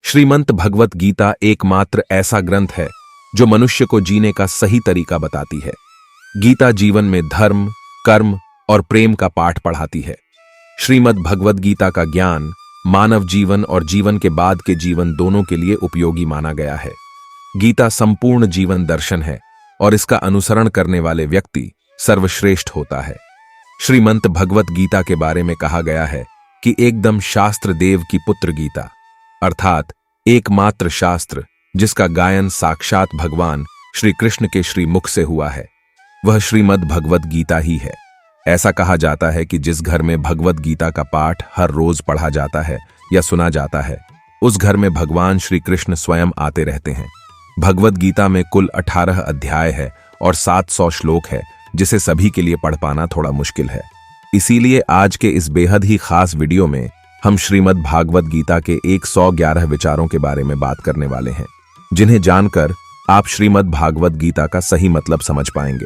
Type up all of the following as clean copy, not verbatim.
श्रीमद् भगवत गीता एकमात्र ऐसा ग्रंथ है जो मनुष्य को जीने का सही तरीका बताती है। गीता जीवन में धर्म, कर्म और प्रेम का पाठ पढ़ाती है। श्रीमद् भगवत गीता का ज्ञान मानव जीवन और जीवन के बाद के जीवन दोनों के लिए उपयोगी माना गया है। गीता संपूर्ण जीवन दर्शन है और इसका अनुसरण करने वाले व्यक्ति सर्वश्रेष्ठ होता है। श्रीमद् भगवत गीता के बारे में कहा गया है कि एकदम शास्त्र देव की पुत्र गीता, अर्थात एकमात्र शास्त्र जिसका गायन साक्षात भगवान श्री कृष्ण के श्रीमुख से हुआ है, वह श्रीमद् भगवत गीता ही है। ऐसा कहा जाता है कि जिस घर में भगवत गीता का पाठ हर रोज पढ़ा जाता है या सुना जाता है, उस घर में भगवान श्री कृष्ण स्वयं आते रहते हैं। भगवत गीता में कुल 18 अध्याय है और 700 श्लोक है, जिसे सभी के लिए पढ़ पाना थोड़ा मुश्किल है। इसीलिए आज के इस बेहद ही खास वीडियो में हम श्रीमद् भागवत गीता के 111 विचारों के बारे में बात करने वाले हैं, जिन्हें जानकर आप श्रीमद् भागवत गीता का सही मतलब समझ पाएंगे।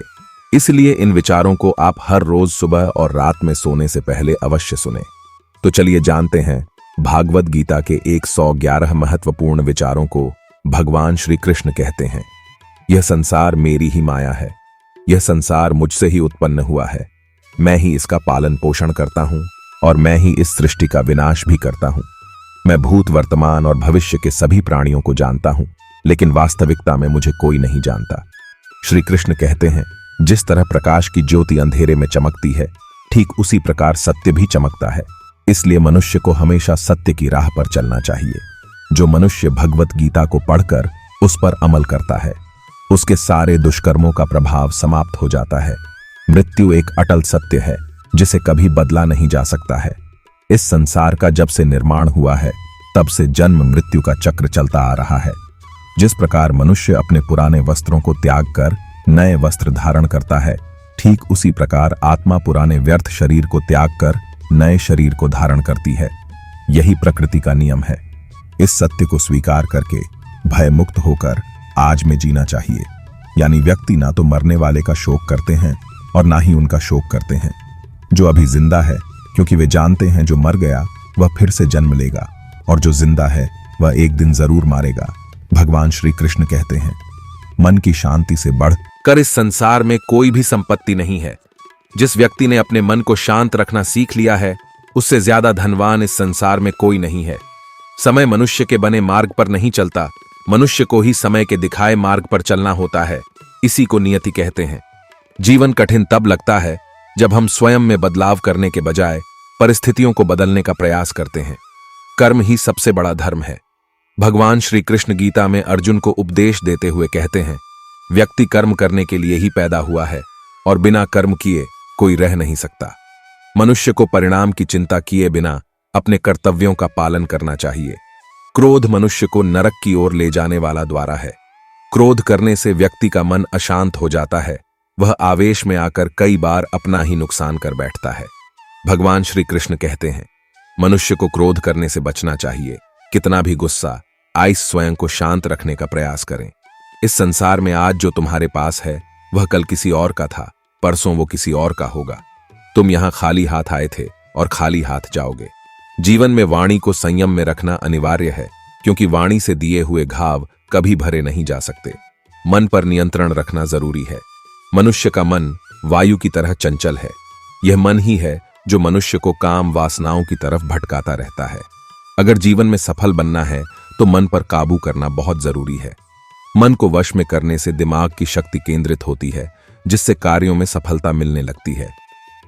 इसलिए इन विचारों को आप हर रोज सुबह और रात में सोने से पहले अवश्य सुने। तो चलिए जानते हैं भागवत गीता के 111 महत्वपूर्ण विचारों को। भगवान श्री कृष्ण कहते हैं, यह संसार मेरी ही माया है। यह संसार मुझसे ही उत्पन्न हुआ है। मैं ही इसका पालन पोषण करता हूं और मैं ही इस सृष्टि का विनाश भी करता हूं। मैं भूत, वर्तमान और भविष्य के सभी प्राणियों को जानता हूं, लेकिन वास्तविकता में मुझे कोई नहीं जानता। श्री कृष्ण कहते हैं, जिस तरह प्रकाश की ज्योति अंधेरे में चमकती है, ठीक उसी प्रकार सत्य भी चमकता है। इसलिए मनुष्य को हमेशा सत्य की राह पर चलना चाहिए। जो मनुष्य भगवत गीता को पढ़कर उस पर अमल करता है, उसके सारे दुष्कर्मों का प्रभाव समाप्त हो जाता है। मृत्यु एक अटल सत्य है जिसे कभी बदला नहीं जा सकता है। इस संसार का जब से निर्माण हुआ है, तब से जन्म मृत्यु का चक्र चलता आ रहा है। जिस प्रकार मनुष्य अपने पुराने वस्त्रों को त्याग कर नए वस्त्र धारण करता है, ठीक उसी प्रकार आत्मा पुराने व्यर्थ शरीर को त्याग कर नए शरीर को धारण करती है। यही प्रकृति का नियम है। इस सत्य को स्वीकार करके भय मुक्त होकर आज में जीना चाहिए। यानी व्यक्ति ना तो मरने वाले का शोक करते हैं और ना ही उनका शोक करते हैं। जो अभी जिंदा है, क्योंकि वे जानते हैं जो मर गया वह फिर से जन्म लेगा, और जो जिंदा है वह एक दिन जरूर मारेगा। भगवान श्री कृष्ण कहते हैं, मन की शांति से बढ़कर इस संसार में कोई भी संपत्ति नहीं है। जिस व्यक्ति ने अपने मन को शांत रखना सीख लिया है, उससे ज्यादा धनवान इस संसार में कोई नहीं है। समय मनुष्य के बने मार्ग पर नहीं चलता, मनुष्य को ही समय के दिखाए मार्ग पर चलना होता है। इसी को नियति कहते हैं। जीवन कठिन तब लगता है जब हम स्वयं में बदलाव करने के बजाय परिस्थितियों को बदलने का प्रयास करते हैं। कर्म ही सबसे बड़ा धर्म है। भगवान श्री कृष्ण गीता में अर्जुन को उपदेश देते हुए कहते हैं, व्यक्ति कर्म करने के लिए ही पैदा हुआ है और बिना कर्म किए कोई रह नहीं सकता। मनुष्य को परिणाम की चिंता किए बिना अपने कर्तव्यों का पालन करना चाहिए। क्रोध मनुष्य को नरक की ओर ले जाने वाला द्वारा है। क्रोध करने से व्यक्ति का मन अशांत हो जाता है। वह आवेश में आकर कई बार अपना ही नुकसान कर बैठता है। भगवान श्री कृष्ण कहते हैं, मनुष्य को क्रोध करने से बचना चाहिए। कितना भी गुस्सा आए, स्वयं को शांत रखने का प्रयास करें। इस संसार में आज जो तुम्हारे पास है वह कल किसी और का था, परसों वो किसी और का होगा। तुम यहां खाली हाथ आए थे और खाली हाथ जाओगे। जीवन में वाणी को संयम में रखना अनिवार्य है, क्योंकि वाणी से दिए हुए घाव कभी भरे नहीं जा सकते। मन पर नियंत्रण रखना जरूरी है। मनुष्य का मन वायु की तरह चंचल है। यह मन ही है जो मनुष्य को काम वासनाओं की तरफ भटकाता रहता है। अगर जीवन में सफल बनना है तो मन पर काबू करना बहुत जरूरी है। मन को वश में करने से दिमाग की शक्ति केंद्रित होती है, जिससे कार्यों में सफलता मिलने लगती है।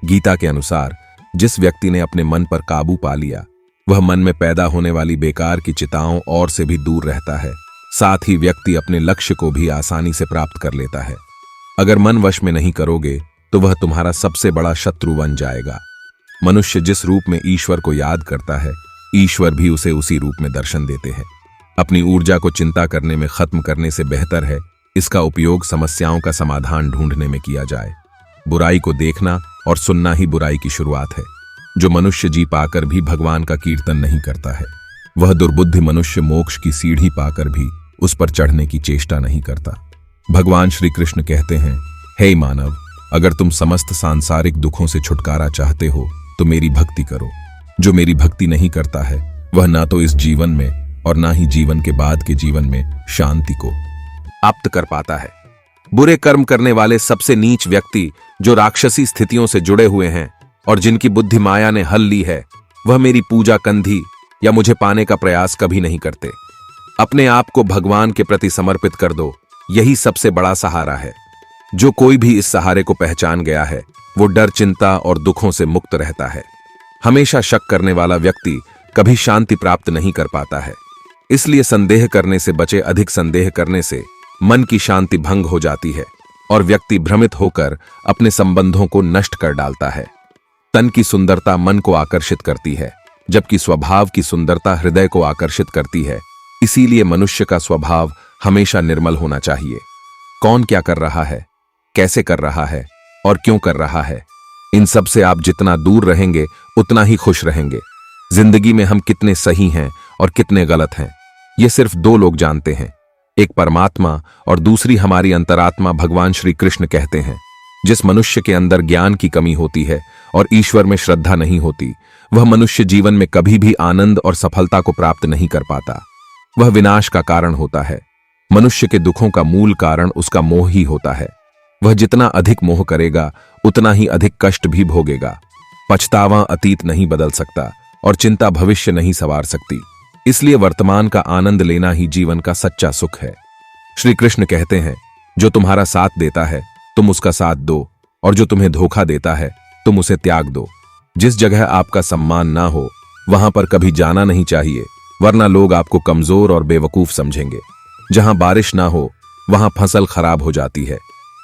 गीता के अनुसार जिस व्यक्ति ने अपने मन पर काबू पा लिया, वह मन में पैदा होने वाली बेकार की चिताओं और से भी दूर रहता है। साथ ही व्यक्ति अपने लक्ष्य को भी आसानी से प्राप्त कर लेता है। अगर मन वश में नहीं करोगे तो वह तुम्हारा सबसे बड़ा शत्रु बन जाएगा। मनुष्य जिस रूप में ईश्वर को याद करता है, ईश्वर भी उसे उसी रूप में दर्शन देते हैं। अपनी ऊर्जा को चिंता करने में खत्म करने से बेहतर है इसका उपयोग समस्याओं का समाधान ढूंढने में किया जाए। बुराई को देखना और सुनना ही बुराई की शुरुआत है। जो मनुष्य जी पाकर भी भगवान का कीर्तन नहीं करता है, वह दुर्बुद्धि मनुष्य मोक्ष की सीढ़ी पाकर भी उस पर चढ़ने की चेष्टा नहीं करता। भगवान श्री कृष्ण कहते हैं, हे मानव, अगर तुम समस्त सांसारिक दुखों से छुटकारा चाहते हो तो मेरी भक्ति करो। जो मेरी भक्ति नहीं करता है वह ना तो इस जीवन में और ना ही जीवन के बाद के जीवन में शांति को प्राप्त कर पाता है। बुरे कर्म करने वाले सबसे नीच व्यक्ति जो राक्षसी स्थितियों से जुड़े हुए हैं और जिनकी बुद्धि माया ने हल ली है, वह मेरी पूजा कंधी या मुझे पाने का प्रयास कभी नहीं करते। अपने आप को भगवान के प्रति समर्पित कर दो, यही सबसे बड़ा सहारा है। जो कोई भी इस सहारे को पहचान गया है वो डर, चिंता और दुखों से मुक्त रहता है। हमेशा शक करने वाला व्यक्ति कभी शांति प्राप्त नहीं कर पाता है। इसलिए संदेह करने से बचे, अधिक संदेह करने से मन की शांति भंग हो जाती है और व्यक्ति भ्रमित होकर अपने संबंधों को नष्ट कर डालता है। तन की सुंदरता मन को आकर्षित करती है, जबकि स्वभाव की सुंदरता हृदय को आकर्षित करती है। इसीलिए मनुष्य का स्वभाव हमेशा निर्मल होना चाहिए। कौन क्या कर रहा है, कैसे कर रहा है और क्यों कर रहा है, इन सब से आप जितना दूर रहेंगे उतना ही खुश रहेंगे। जिंदगी में हम कितने सही हैं और कितने गलत हैं, ये सिर्फ दो लोग जानते हैं, एक परमात्मा और दूसरी हमारी अंतरात्मा भगवान श्री कृष्ण कहते हैं। जिस मनुष्य के अंदर ज्ञान की कमी होती है और ईश्वर में श्रद्धा नहीं होती, वह मनुष्य जीवन में कभी भी आनंद और सफलता को प्राप्त नहीं कर पाता। वह विनाश का कारण होता है। मनुष्य के दुखों का मूल कारण उसका मोह ही होता है। वह जितना अधिक मोह करेगा उतना ही अधिक कष्ट भी भोगेगा। पछतावा अतीत नहीं बदल सकता और चिंता भविष्य नहीं संवार सकती। इसलिए वर्तमान का आनंद लेना ही जीवन का सच्चा सुख है। श्री कृष्ण कहते हैं, जो तुम्हारा साथ देता है तुम उसका साथ दो, और जो तुम्हें धोखा देता है तुम उसे त्याग दो। जिस जगह आपका सम्मान ना हो वहां पर कभी जाना नहीं चाहिए, वरना लोग आपको कमजोर और बेवकूफ समझेंगे। जहां बारिश ना हो वहां फसल खराब हो जाती है,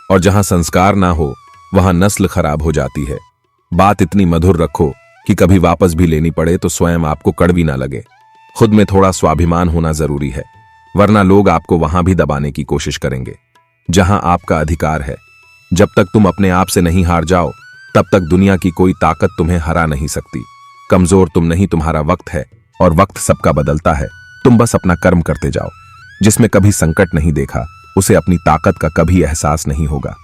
और जहां संस्कार ना हो वहां नस्ल खराब हो जाती है। बात इतनी मधुर रखो कि कभी वापस भी लेनी पड़े तो स्वयं आपको कड़वी ना लगे। खुद में थोड़ा स्वाभिमान होना जरूरी है, वरना लोग आपको वहां भी दबाने की कोशिश करेंगे जहां आपका अधिकार है। जब तक तुम अपने आप से नहीं हार जाओ तब तक दुनिया की कोई ताकत तुम्हें हरा नहीं सकती। कमजोर तुम नहीं, तुम्हारा वक्त है, और वक्त सबका बदलता है। तुम बस अपना कर्म करते जाओ। जिसमें कभी संकट नहीं देखा उसे अपनी ताकत का कभी एहसास नहीं होगा।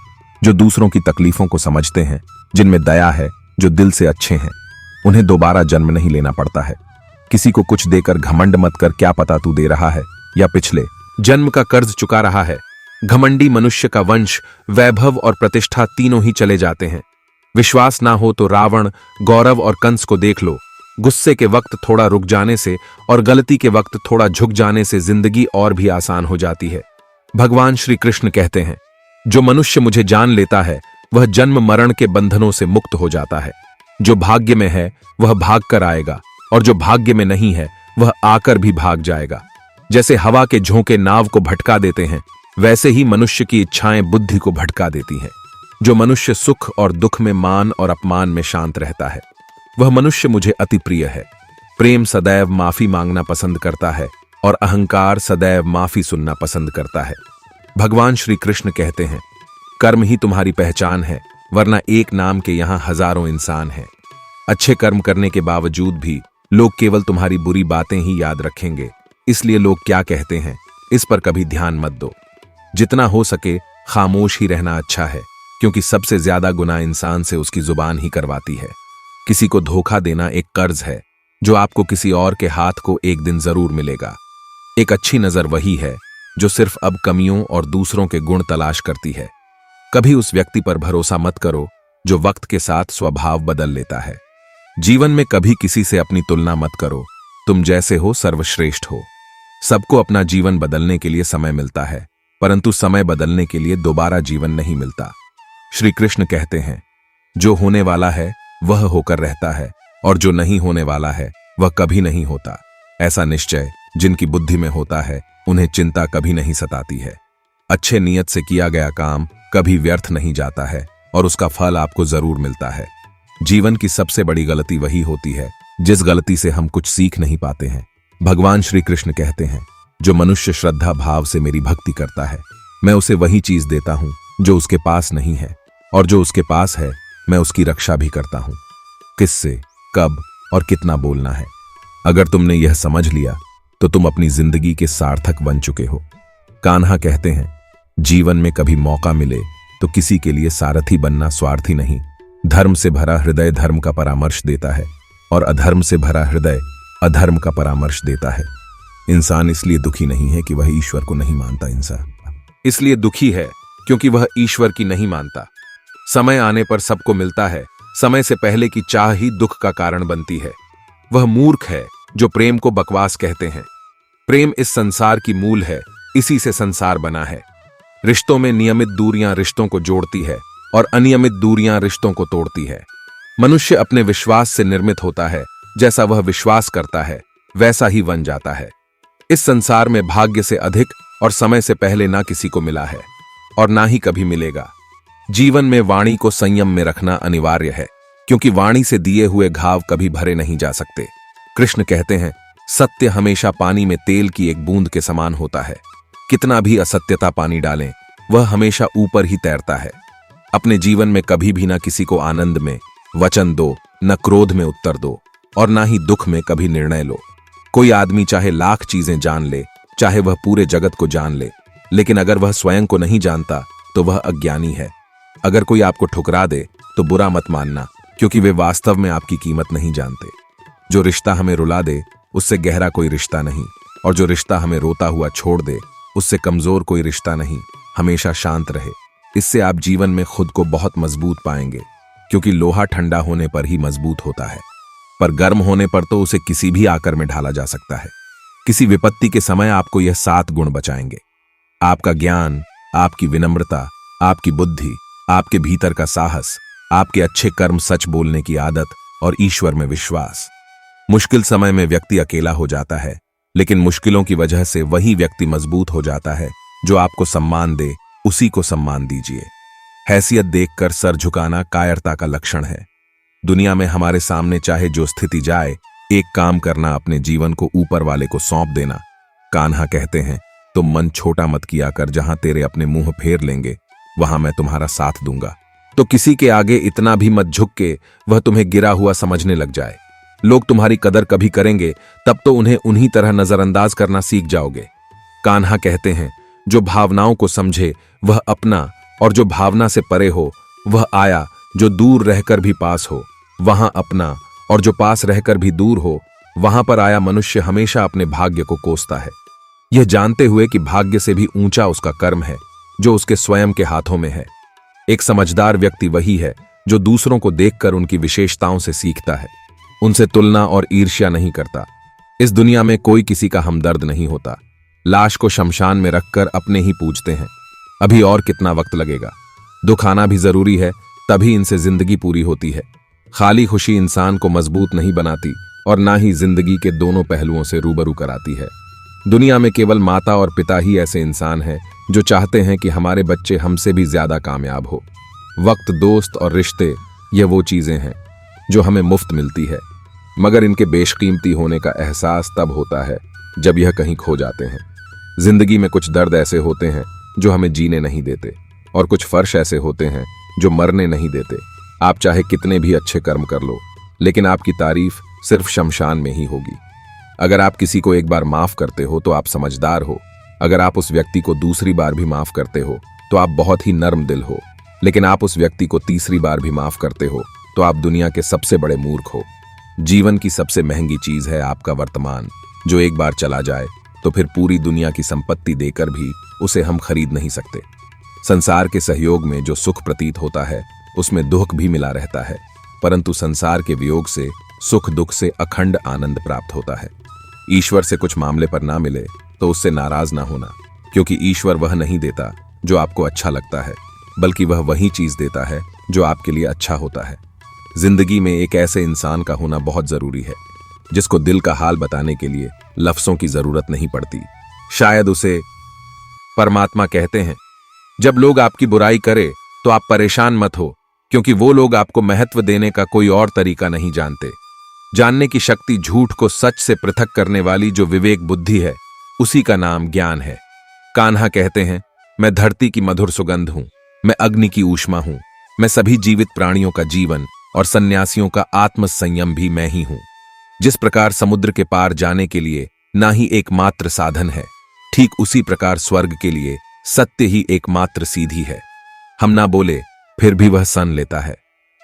जो दूसरों की तकलीफों को समझते हैं, जिनमें दया है, जो दिल से अच्छे हैं, उन्हें दोबारा जन्म नहीं लेना पड़ता है। किसी को कुछ देकर घमंड मत कर, क्या पता तू दे रहा है या पिछले जन्म का कर्ज चुका रहा है। घमंडी मनुष्य का वंश, वैभव और प्रतिष्ठा तीनों ही चले जाते हैं। विश्वास ना हो तो रावण, गौरव और कंस को देख लो। गुस्से के वक्त थोड़ा रुक जाने से और गलती के वक्त थोड़ा झुक जाने से जिंदगी और भी आसान हो जाती है। भगवान श्री कृष्ण कहते हैं, जो मनुष्य मुझे जान लेता है वह जन्म मरण के बंधनों से मुक्त हो जाता है। जो भाग्य में है वह भाग कर आएगा, और जो भाग्य में नहीं है वह आकर भी भाग जाएगा। जैसे हवा के झोंके नाव को भटका देते हैं, वैसे ही मनुष्य की इच्छाएं बुद्धि को भटका देती हैं। जो मनुष्य सुख और दुख में, मान और अपमान में शांत रहता है, वह मनुष्य मुझे अति प्रिय है। प्रेम सदैव माफी मांगना पसंद करता है और अहंकार सदैव माफी सुनना पसंद करता है। भगवान श्री कृष्ण कहते हैं, कर्म ही तुम्हारी पहचान है, वरना एक नाम के यहां हजारों इंसान हैं। अच्छे कर्म करने के बावजूद भी लोग केवल तुम्हारी बुरी बातें ही याद रखेंगे। इसलिए लोग क्या कहते हैं इस पर कभी ध्यान मत दो। जितना हो सके खामोश ही रहना अच्छा है, क्योंकि सबसे ज्यादा गुनाह इंसान से उसकी जुबान ही करवाती है। किसी को धोखा देना एक कर्ज है जो आपको किसी और के हाथ को एक दिन जरूर मिलेगा। एक अच्छी नजर वही है जो सिर्फ अब कमियों और दूसरों के गुण तलाश करती है। कभी उस व्यक्ति पर भरोसा मत करो जो वक्त के साथ स्वभाव बदल लेता है। जीवन में कभी किसी से अपनी तुलना मत करो। तुम जैसे हो सर्वश्रेष्ठ हो। सबको अपना जीवन बदलने के लिए समय मिलता है, परंतु समय बदलने के लिए दोबारा जीवन नहीं मिलता। श्री कृष्ण कहते हैं, जो होने वाला है वह होकर रहता है, और जो नहीं होने वाला है वह कभी नहीं होता। ऐसा निश्चय जिनकी बुद्धि में होता है उन्हें चिंता कभी नहीं सताती है। अच्छे नियत से किया गया काम कभी व्यर्थ नहीं जाता है और उसका फल आपको जरूर मिलता है। जीवन की सबसे बड़ी गलती वही होती है जिस गलती से हम कुछ सीख नहीं पाते हैं। भगवान श्री कृष्ण कहते हैं, जो मनुष्य श्रद्धा भाव से मेरी भक्ति करता है, मैं उसे वही चीज देता हूं जो उसके पास नहीं है, और जो उसके पास है मैं उसकी रक्षा भी करता हूं। किससे, कब और कितना बोलना है, अगर तुमने यह समझ लिया तो तुम अपनी जिंदगी के सार्थक बन चुके हो। कान्हा कहते हैं, जीवन में कभी मौका मिले तो किसी के लिए सारथी बनना स्वार्थी नहीं। धर्म से भरा हृदय धर्म का परामर्श देता है, और अधर्म से भरा हृदय अधर्म का परामर्श देता है। इंसान इसलिए दुखी नहीं है कि वह ईश्वर को नहीं मानता, इंसान इसलिए दुखी है क्योंकि वह ईश्वर की नहीं मानता। समय आने पर सबको मिलता है, समय से पहले की चाह ही दुख का कारण बनती है। वह मूर्ख है जो प्रेम को बकवास कहते हैं। प्रेम इस संसार की मूल है, इसी से संसार बना है। रिश्तों में नियमित दूरियां रिश्तों को जोड़ती है और अनियमित दूरियां रिश्तों को तोड़ती है। मनुष्य अपने विश्वास से निर्मित होता है, जैसा वह विश्वास करता है वैसा ही बन जाता है। इस संसार में भाग्य से अधिक और समय से पहले ना किसी को मिला है और ना ही कभी मिलेगा। जीवन में वाणी को संयम में रखना अनिवार्य है, क्योंकि वाणी से दिए हुए घाव कभी भरे नहीं जा सकते। कृष्ण कहते हैं, सत्य हमेशा पानी में तेल की एक बूंद के समान होता है। कितना भी असत्यता पानी डालें, वह हमेशा ऊपर ही तैरता है। अपने जीवन में कभी भी ना किसी को आनंद में वचन दो, न क्रोध में उत्तर दो और ना ही दुख में कभी निर्णय लो। कोई आदमी चाहे लाख चीजें जान ले, चाहे वह पूरे जगत को जान ले, लेकिन अगर वह स्वयं को नहीं जानता तो वह अज्ञानी है। अगर कोई आपको ठुकरा दे तो बुरा मत मानना, क्योंकि वे वास्तव में आपकी कीमत नहीं जानते। जो रिश्ता हमें रुला दे उससे गहरा कोई रिश्ता नहीं, और जो रिश्ता हमें रोता हुआ छोड़ दे उससे कमजोर कोई रिश्ता नहीं। हमेशा शांत रहे, इससे आप जीवन में खुद को बहुत मजबूत पाएंगे, क्योंकि लोहा ठंडा होने पर ही मजबूत होता है, पर गर्म होने पर तो उसे किसी भी आकर में ढाला जा सकता है। किसी विपत्ति के समय आपको यह 7 गुण बचाएंगे: आपका ज्ञान, आपकी विनम्रता, आपकी बुद्धि, आपके भीतर का साहस, आपके अच्छे कर्म, सच बोलने की आदत और ईश्वर में विश्वास। मुश्किल समय में व्यक्ति अकेला हो जाता है, लेकिन मुश्किलों की वजह से वही व्यक्ति मजबूत हो जाता है। जो आपको सम्मान दे उसी को सम्मान दीजिए। हैसियत देखकर सर झुकाना कायरता का लक्षण है। दुनिया में हमारे सामने चाहे जो स्थिति जाए, एक काम करना, अपने जीवन को ऊपर वाले को सौंप देना। कान्हा कहते हैं, तुम मन छोटा मत किया कर, जहां तेरे अपने मुंह फेर लेंगे वहां मैं तुम्हारा साथ दूंगा। तो किसी के आगे इतना भी मत झुक के वह तुम्हें गिरा हुआ समझने लग जाए। लोग तुम्हारी कदर कभी करेंगे तब तो उन्हें उन्हीं तरह नजरअंदाज करना सीख जाओगे। कान्हा कहते हैं, जो भावनाओं को समझे वह अपना, और जो भावना से परे हो वह आया। जो दूर रहकर भी पास हो वहां अपना, और जो पास रहकर भी दूर हो वहां पर आया। मनुष्य हमेशा अपने भाग्य को कोसता है, यह जानते हुए कि भाग्य से भी ऊंचा उसका कर्म है जो उसके स्वयं के हाथों में है। एक समझदार व्यक्ति वही है जो दूसरों को देखकर उनकी विशेषताओं से सीखता है, उनसे तुलना और ईर्ष्या नहीं करता। इस दुनिया में कोई किसी का हमदर्द नहीं होता। लाश को शमशान में रखकर अपने ही पूछते हैं, अभी और कितना वक्त लगेगा। दुख आना भी जरूरी है, तभी इनसे जिंदगी पूरी होती है। खाली खुशी इंसान को मजबूत नहीं बनाती और ना ही जिंदगी के दोनों पहलुओं से रूबरू कराती है। दुनिया में केवल माता और पिता ही ऐसे इंसान हैं जो चाहते हैं कि हमारे बच्चे हमसे भी ज्यादा कामयाब हो। वक्त, दोस्त और रिश्ते, ये वो चीजें हैं जो हमें मुफ्त मिलती है, मगर इनके बेशकीमती होने का एहसास तब होता है जब यह कहीं खो जाते हैं। जिंदगी में कुछ दर्द ऐसे होते हैं जो हमें जीने नहीं देते, और कुछ फर्श ऐसे होते हैं जो मरने नहीं देते। आप चाहे कितने भी अच्छे कर्म कर लो, लेकिन आपकी तारीफ सिर्फ शमशान में ही होगी। अगर आप किसी को एक बार माफ करते हो तो आप समझदार हो। अगर आप उस व्यक्ति को दूसरी बार भी माफ करते हो तो आप बहुत ही नर्म दिल हो। लेकिन आप उस व्यक्ति को तीसरी बार भी माफ करते हो तो आप दुनिया के सबसे बड़े मूर्ख हो। जीवन की सबसे महंगी चीज है आपका वर्तमान, जो एक बार चला जाए तो फिर पूरी दुनिया की संपत्ति देकर भी उसे हम खरीद नहीं सकते। संसार के सहयोग में जो सुख प्रतीत होता है उसमें दुख भी मिला रहता है, परंतु संसार के वियोग से सुख दुख से अखंड आनंद प्राप्त होता है। ईश्वर से कुछ मामले पर ना मिले तो उससे नाराज ना होना, क्योंकि ईश्वर वह नहीं देता जो आपको अच्छा लगता है, बल्कि वह वही चीज देता है जो आपके लिए अच्छा होता है। जिंदगी में एक ऐसे इंसान का होना बहुत जरूरी है जिसको दिल का हाल बताने के लिए लफ्जों की जरूरत नहीं पड़ती। शायद उसे परमात्मा कहते हैं। जब लोग आपकी बुराई करे तो आप परेशान मत हो, क्योंकि वो लोग आपको महत्व देने का कोई और तरीका नहीं जानते। जानने की शक्ति झूठ को सच से पृथक करने वाली जो विवेक बुद्धि है, उसी का नाम ज्ञान है। कान्हा कहते हैं, मैं धरती की मधुर सुगंध हूं, मैं अग्नि की ऊष्मा हूं, मैं सभी जीवित प्राणियों का जीवन और सन्यासियों का आत्म संयम भी मैं ही हूं। जिस प्रकार समुद्र के पार जाने के लिए ना ही एकमात्र साधन है, ठीक उसी प्रकार स्वर्ग के लिए सत्य ही एकमात्र सीधी है। हम ना बोले फिर भी वह सन लेता है,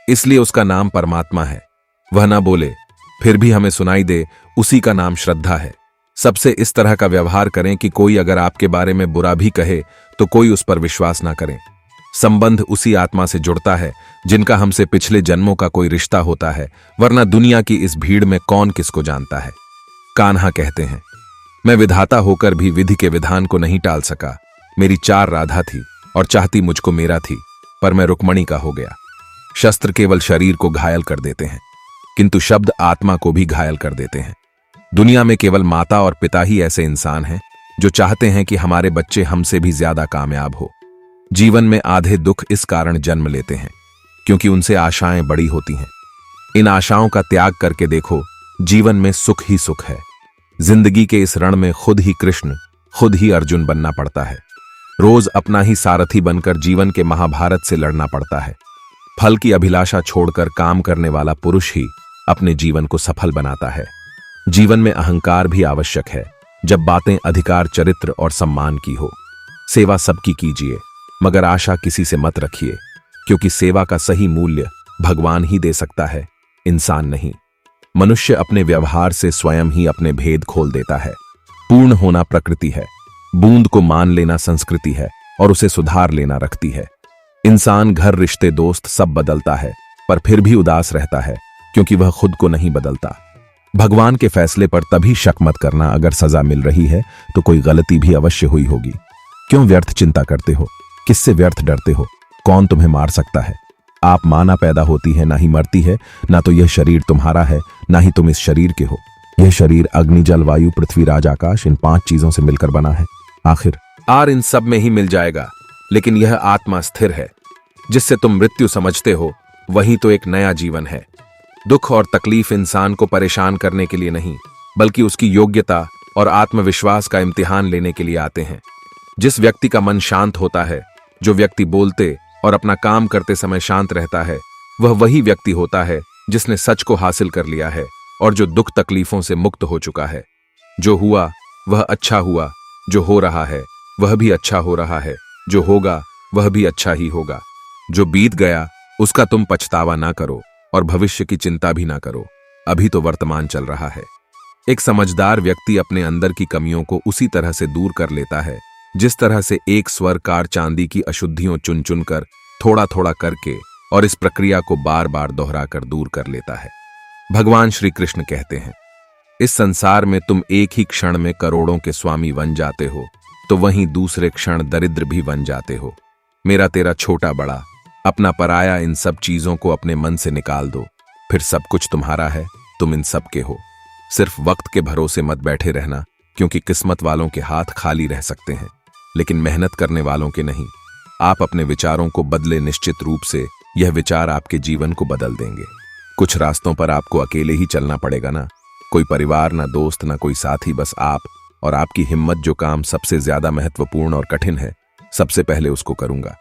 इसलिए उसका नाम परमात्मा है। वह ना बोले फिर भी हमें सुनाई दे, उसी का नाम श्रद्धा है। सबसे इस तरह का व्यवहार करें कि कोई अगर आपके बारे में बुरा भी कहे तो कोई उस पर विश्वास ना करें। संबंध उसी आत्मा से जुड़ता है जिनका हमसे पिछले जन्मों का कोई रिश्ता होता है, वरना दुनिया की इस भीड़ में कौन किसको जानता है। कान्हा कहते हैं, मैं विधाता होकर भी विधि के विधान को नहीं टाल सका। मेरी 4 राधा थी और चाहती मुझको मेरा थी, पर मैं रुक्मणी का हो गया। शस्त्र केवल शरीर को घायल कर देते हैं, किंतु शब्द आत्मा को भी घायल कर देते हैं। दुनिया में केवल माता और पिता ही ऐसे इंसान हैं जो चाहते हैं कि हमारे बच्चे हमसे भी ज्यादा कामयाब हो। जीवन में आधे दुख इस कारण जन्म लेते हैं क्योंकि उनसे आशाएं बड़ी होती हैं। इन आशाओं का त्याग करके देखो, जीवन में सुख ही सुख है। जिंदगी के इस रण में खुद ही कृष्ण, खुद ही अर्जुन बनना पड़ता है। रोज अपना ही सारथी बनकर जीवन के महाभारत से लड़ना पड़ता है। फल की अभिलाषा छोड़कर काम करने वाला पुरुष ही अपने जीवन को सफल बनाता है। जीवन में अहंकार भी आवश्यक है जब बातें अधिकार, चरित्र और सम्मान की हो। सेवा सबकी कीजिए, मगर आशा किसी से मत रखिए, क्योंकि सेवा का सही मूल्य भगवान ही दे सकता है, इंसान नहीं। मनुष्य अपने व्यवहार से स्वयं ही अपने भेद खोल देता है। पूर्ण होना प्रकृति है, बूंद को मान लेना संस्कृति है और उसे सुधार लेना रखती है। इंसान घर, रिश्ते, दोस्त सब बदलता है, पर फिर भी उदास रहता है क्योंकि वह खुद को नहीं बदलता। भगवान के फैसले पर तभी शक मत करना अगर सजा मिल रही है तो कोई गलती भी अवश्य हुई होगी। क्यों व्यर्थ चिंता करते हो? किससे व्यर्थ डरते हो? कौन तुम्हें मार सकता है? आप मां ना पैदा होती है ना ही मरती है, ना तो यह शरीर तुम्हारा है ना ही तुम इस शरीर के हो। यह शरीर अग्नि, जल, वायु, पृथ्वी, राज, आकाश, इन 5 चीजों से मिलकर बना है। आखिर इन सब में ही मिल जाएगा, लेकिन यह आत्मा स्थिर है। जिससे तुम मृत्यु समझते हो वही तो एक नया जीवन है। दुख और तकलीफ इंसान को परेशान करने के लिए नहीं, बल्कि उसकी योग्यता और आत्मविश्वास का इम्तिहान लेने के लिए आते हैं। जिस व्यक्ति का मन शांत होता है, जो व्यक्ति बोलते और अपना काम करते समय शांत रहता है, वह वही व्यक्ति होता है जिसने सच को हासिल कर लिया है और जो दुख तकलीफों से मुक्त हो चुका है। जो हुआ वह अच्छा हुआ, जो हो रहा है वह भी अच्छा हो रहा है, जो होगा वह भी अच्छा ही होगा। जो बीत गया उसका तुम पछतावा ना करो और भविष्य की चिंता भी ना करो, अभी तो वर्तमान चल रहा है। एक समझदार व्यक्ति अपने अंदर की कमियों को उसी तरह से दूर कर लेता है जिस तरह से एक स्वर्णकार चांदी की अशुद्धियों चुन चुनकर थोड़ा थोड़ा करके और इस प्रक्रिया को बार बार दोहराकर दूर कर लेता है। भगवान श्री कृष्ण कहते हैं, इस संसार में तुम एक ही क्षण में करोड़ों के स्वामी बन जाते हो, तो वहीं दूसरे क्षण दरिद्र भी बन जाते हो। मेरा तेरा, छोटा बड़ा, अपना पराया, इन सब चीजों को अपने मन से निकाल दो, फिर सब कुछ तुम्हारा है, तुम इन सब के हो। सिर्फ वक्त के भरोसे मत बैठे रहना, क्योंकि किस्मत वालों के हाथ खाली रह सकते हैं, लेकिन मेहनत करने वालों के नहीं। आप अपने विचारों को बदले, निश्चित रूप से यह विचार आपके जीवन को बदल देंगे। कुछ रास्तों पर आपको अकेले ही चलना पड़ेगा ना, कोई परिवार, ना दोस्त, ना कोई साथी, बस आप और आपकी हिम्मत। जो काम सबसे ज्यादा महत्वपूर्ण और कठिन है, सबसे पहले उसको करूंगा।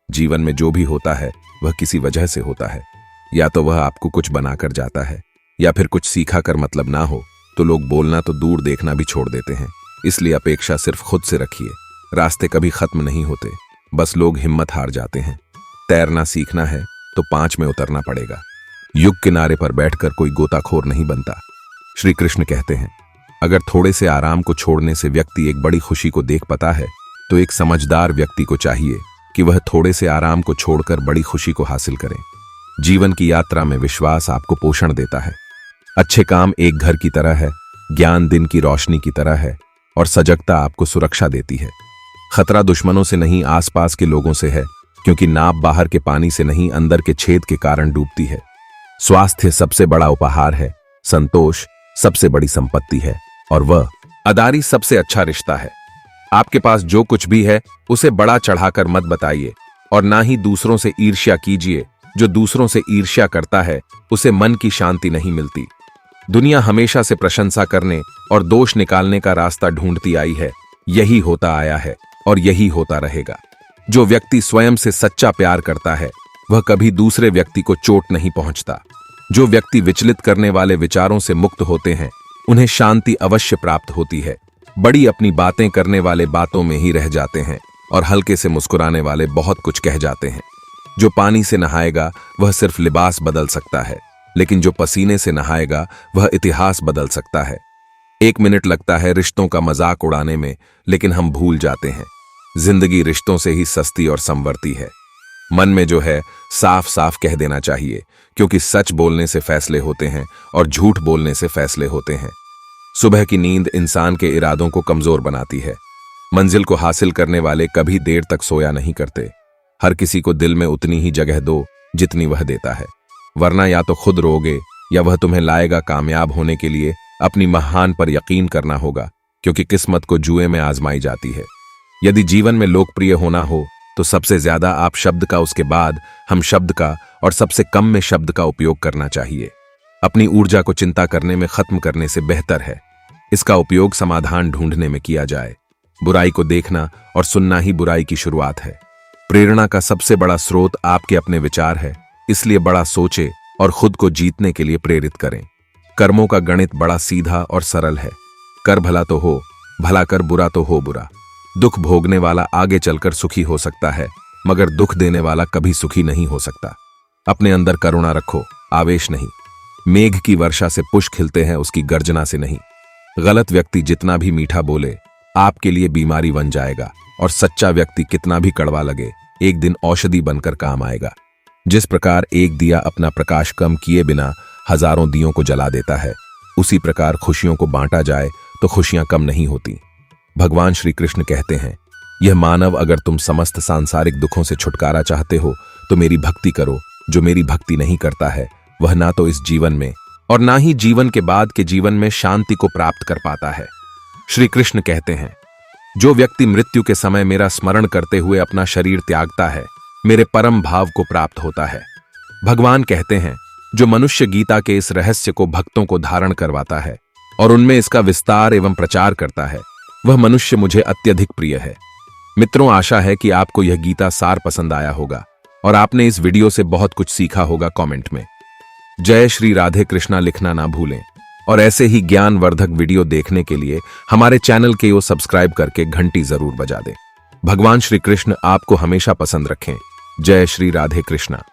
जीवन में जो भी होता है वह किसी वजह से होता है। या तो वह आपको कुछ बनाकर जाता है, या फिर कुछ सीखा कर मतलब ना हो तो लोग बोलना तो दूर, देखना भी छोड़ देते हैं। इसलिए अपेक्षा सिर्फ खुद से रखिए। रास्ते कभी खत्म नहीं होते, बस लोग हिम्मत हार जाते हैं। तैरना सीखना है तो 5 में उतरना पड़ेगा। युग किनारे पर बैठकर कोई गोताखोर नहीं बनता। श्री कृष्ण कहते हैं, अगर थोड़े से आराम को छोड़ने से व्यक्ति एक बड़ी खुशी को देख पाता है, तो एक समझदार व्यक्ति को चाहिए कि वह थोड़े से आराम को छोड़कर बड़ी खुशी को हासिल करें। जीवन की यात्रा में विश्वास आपको पोषण देता है। अच्छे काम एक घर की तरह है, ज्ञान दिन की रोशनी की तरह है, और सजगता आपको सुरक्षा देती है। खतरा दुश्मनों से नहीं, आसपास के लोगों से है, क्योंकि नाव बाहर के पानी से नहीं, अंदर के छेद के कारण डूबती है। स्वास्थ्य सबसे बड़ा उपहार है, संतोष सबसे बड़ी संपत्ति है, और वह अदारी सबसे अच्छा रिश्ता है। आपके पास जो कुछ भी है उसे बड़ा चढ़ाकर मत बताइए, और ना ही दूसरों से ईर्ष्या कीजिए। जो दूसरों से ईर्ष्या करता है उसे मन की शांति नहीं मिलती। दुनिया हमेशा से प्रशंसा करने और दोष निकालने का रास्ता ढूंढती आई है। यही होता आया है और यही होता रहेगा। जो व्यक्ति स्वयं से सच्चा प्यार करता है वह कभी दूसरे व्यक्ति को चोट नहीं पहुंचता। जो व्यक्ति विचलित करने वाले विचारों से मुक्त होते हैं उन्हें शांति अवश्य प्राप्त होती है। बड़ी अपनी बातें करने वाले बातों में ही रह जाते हैं, और हल्के से मुस्कुराने वाले बहुत कुछ कह जाते हैं। जो पानी से नहाएगा वह सिर्फ लिबास बदल सकता है, लेकिन जो पसीने से नहाएगा वह इतिहास बदल सकता है। एक मिनट लगता है रिश्तों का मजाक उड़ाने में, लेकिन हम भूल जाते हैं जिंदगी रिश्तों से ही सस्ती और संवरती है। मन में जो है साफ साफ कह देना चाहिए, क्योंकि सच बोलने से फैसले होते हैं और झूठ बोलने से फैसले होते हैं। सुबह की नींद इंसान के इरादों को कमजोर बनाती है। मंजिल को हासिल करने वाले कभी देर तक सोया नहीं करते। हर किसी को दिल में उतनी ही जगह दो जितनी वह देता है, वरना या तो खुद रोगे या वह तुम्हें लाएगा। कामयाब होने के लिए अपनी महान पर यकीन करना होगा, क्योंकि किस्मत को जुए में आजमाई जाती है। यदि जीवन में लोकप्रिय होना हो तो सबसे ज्यादा आप शब्द का, उसके बाद हम शब्द का और सबसे कम में शब्द का उपयोग करना चाहिए। अपनी ऊर्जा को चिंता करने में खत्म करने से बेहतर है इसका उपयोग समाधान ढूंढने में किया जाए। बुराई को देखना और सुनना ही बुराई की शुरुआत है। प्रेरणा का सबसे बड़ा स्रोत आपके अपने विचार है, इसलिए बड़ा सोचे और खुद को जीतने के लिए प्रेरित करें। कर्मों का गणित बड़ा सीधा और सरल है। कर भला तो हो, भला कर बुरा तो हो बुरा। दुख भोगने वाला आगे चलकर सुखी हो सकता है, मगर दुख देने वाला कभी सुखी नहीं हो सकता। अपने अंदर करुणा रखो, आवेश नहीं। मेघ की वर्षा से पुष्प खिलते हैं, उसकी गर्जना से नहीं। गलत व्यक्ति जितना भी मीठा बोले आपके लिए बीमारी बन जाएगा, और सच्चा व्यक्ति कितना भी कड़वा लगे एक दिन औषधि बनकर काम आएगा। जिस प्रकार एक दिया अपना प्रकाश कम किए बिना हजारों दियों को जला देता है, उसी प्रकार खुशियों को बांटा जाए तो खुशियां कम नहीं होती। भगवान श्री कृष्ण कहते हैं, यह मानव, अगर तुम समस्त सांसारिक दुखों से छुटकारा चाहते हो तो मेरी भक्ति करो। जो मेरी भक्ति नहीं करता है वह ना तो इस जीवन में और ना ही जीवन के बाद के जीवन में शांति को प्राप्त कर पाता है। श्री कृष्ण कहते हैं, जो व्यक्ति मृत्यु के समय मेरा स्मरण करते हुए अपना शरीर त्यागता है, मेरे परम भाव को प्राप्त होता है। भगवान कहते हैं, जो मनुष्य गीता के इस रहस्य को भक्तों को धारण करवाता है और उनमें इसका विस्तार एवं प्रचार करता है, वह मनुष्य मुझे अत्यधिक प्रिय है। मित्रों, आशा है कि आपको यह गीता सार पसंद आया होगा और आपने इस वीडियो से बहुत कुछ सीखा होगा। कमेंट में जय श्री राधे कृष्णा लिखना ना भूलें, और ऐसे ही ज्ञानवर्धक वीडियो देखने के लिए हमारे चैनल को सब्सक्राइब करके घंटी जरूर बजा दें। भगवान श्री कृष्ण आपको हमेशा पसंद रखें। जय श्री राधे कृष्णा।